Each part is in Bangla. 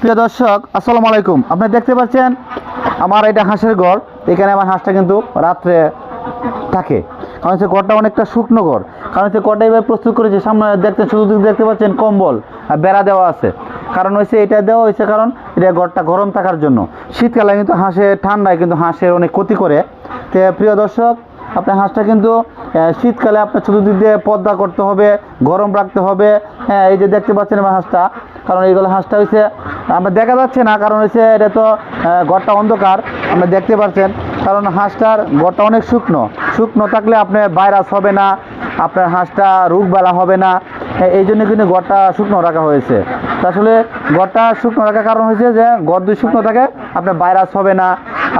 প্রিয় দর্শক আসসালামু আলাইকুম। আপনি দেখতে পাচ্ছেন আমার এটা হাঁসের ঘর। এখানে আমার হাঁসটা কিন্তু রাত্রে থাকে, কারণ হচ্ছে ঘরটা অনেকটা শুকনো ঘর। কারণ হচ্ছে ঘরটা এবার প্রস্তুত করেছে, সামনে চতুর্দিকে দেখতে পাচ্ছেন কম্বল আর বেড়া দেওয়া আছে। কারণ হচ্ছে এটা দেওয়া হয়েছে কারণ এটা ঘরটা গরম থাকার জন্য। শীতকালে কিন্তু হাঁসের ঠান্ডায় কিন্তু হাঁসের অনেক ক্ষতি করে। তো প্রিয় দর্শক, আপনার হাঁসটা কিন্তু শীতকালে আপনার চতুর্দিক দিয়ে পর্দা করতে হবে, গরম রাখতে হবে। হ্যাঁ, এই যে দেখতে পাচ্ছেন আমার হাঁসটা, কারণ এইগুলো হাঁসটা হচ্ছে আমরা দেখা যাচ্ছে না, কারণ হচ্ছে এটা তো ঘরটা অন্ধকার, আপনি দেখতে পাচ্ছেন। কারণ হাঁসটার ঘরটা অনেক শুকনো, শুকনো থাকলে আপনার ভাইরাস হবে না, আপনার হাঁসটা রোগবালা হবে না। এই জন্য কিন্তু ঘরটা শুকনো রাখা হয়েছে। তো আসলে ঘরটা শুকনো রাখার কারণ হয়েছে যে ঘর যদি শুকনো থাকে আপনার ভাইরাস হবে না,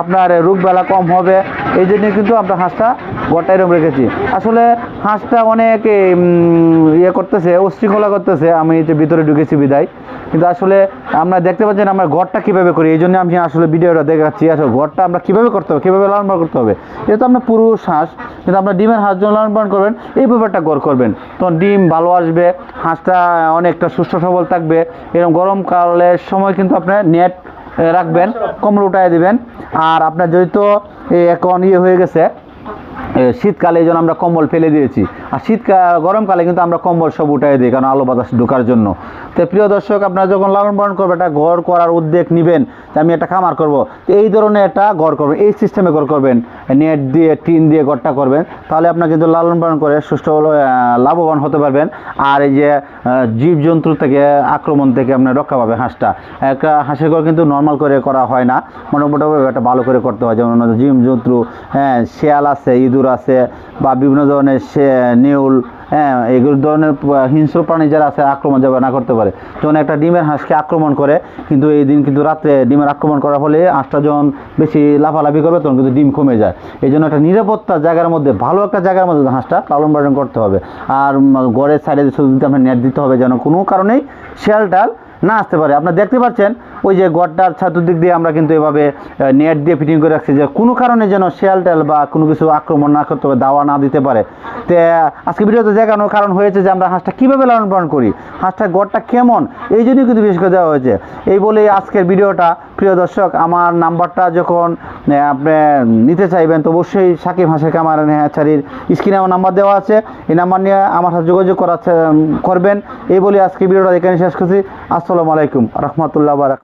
আপনার রোগবালা কম হবে। এই জন্য কিন্তু আমরা হাঁসটা ঘরটা এরকম রেখেছি। আসলে হাঁসটা অনেক ইয়ে করতেছে, উশৃঙ্খলা করতেছে, আমি যে ভিতরে ঢুকেছি বিদায়। কিন্তু আসলে আমরা দেখতে পাচ্ছেন আমরা ঘরটা কীভাবে করি, এই জন্য আমি আসলে ভিডিওটা দেখাচ্ছি। আসলে ঘরটা আমরা কীভাবে করতে হবে, কীভাবে লালন পালন করতে হবে। এটা তো আপনার পুরুষ হাঁস, কিন্তু আপনার ডিমের হাঁস যখন লালন পালন করবেন এই ব্যাপারটা ঘর করবেন, তখন ডিম ভালো আসবে, হাঁসটা অনেকটা সুস্থ সবল থাকবে। এরকম গরমকালের সময় কিন্তু আপনার নেট রাখবেন, কম্বল উঠায় দিবেন। আর আপনার যেহেতু এখন হয়ে গেছে শীতকালে এই জন্য আমরা কম্বল ফেলে দিয়েছি, আর গরমকালে কিন্তু আমরা কম্বল সব উঠাই দিই, কারণ আলো বাতাস ঢোকার জন্য। তো প্রিয় দর্শক, আপনারা যখন লালন পালন করবেন একটা ঘর করার উদ্যোগ নেবেন, যে আমি একটা খামার করব, তো এই ধরনের একটা ঘর করবেন, এই সিস্টেমে ঘর করবেন, নেট দিয়ে টিন দিয়ে ঘরটা করবেন। তাহলে আপনার কিন্তু লালন পালন করে সুষ্ঠু লাভবান হতে পারবেন। আর এই যে জীবজন্তু থেকে আক্রমণ থেকে আপনার রক্ষা পাবে হাঁসটা। একটা হাঁসের ঘর কিন্তু নর্মাল করে করা হয় না, মোটামুটিভাবে একটা ভালো করে করতে হয়। যেমন জীবজন্তু, হ্যাঁ, শেয়াল আছে, ইঁদুর আছে, বা বিভিন্ন ধরনের নেউল, হ্যাঁ, এগুলো ধরনের হিংস্র প্রাণী যারা আছে আক্রমণ যাবে না করতে পারে। যখন একটা ডিমের হাঁসকে আক্রমণ করে, কিন্তু এই দিন কিন্তু রাত্রে ডিমের আক্রমণ করার ফলে হাঁসটা যখন বেশি লাফালাফি করবে তখন কিন্তু ডিম কমে যায়। এই জন্য একটা নিরাপত্তা জায়গার মধ্যে, ভালো একটা জায়গার মধ্যে হাঁসটা লালন পালন করতে হবে। আর ঘরের সাইডে শুধু আপনার নেট দিতে হবে, যেন কোনো কারণেই শিয়াল টাল না আসতে পারে। আপনারা দেখতে পাচ্ছেন ওই যে ঘরটার চতুর্দিক দিয়ে আমরা কিন্তু এভাবে নেট দিয়ে ফিটিং করে রাখছি, যে কোনো কারণে যেন শিয়াল টেল বা কোনো কিছু আক্রমণ না করতে পারে, দাওয়া না দিতে পারে। তো আজকে ভিডিওতে দেখানোর কারণ হয়েছে যে আমরা হাঁসটা কীভাবে লালন পালন করি, হাঁসটার ঘরটা কেমন, এই জন্যই কিন্তু বিশেষ করে দেওয়া হয়েছে। এই বলেই আজকের ভিডিওটা। প্রিয় দর্শক, আমার নাম্বারটা যখন আপনি নিতে চাইবেন তো অবশ্যই সাকিব হাঁসের খামার হ্যাচারির স্ক্রিনে আমার নাম্বার দেওয়া আছে, এই নাম্বার নিয়ে আমার সাথে যোগাযোগ করবেন। এই বলে আজকে ভিডিওটা এখানে শেষ করছি। আসসালামু আলাইকুম রহমতুল্লাহ বারাকাতুহু।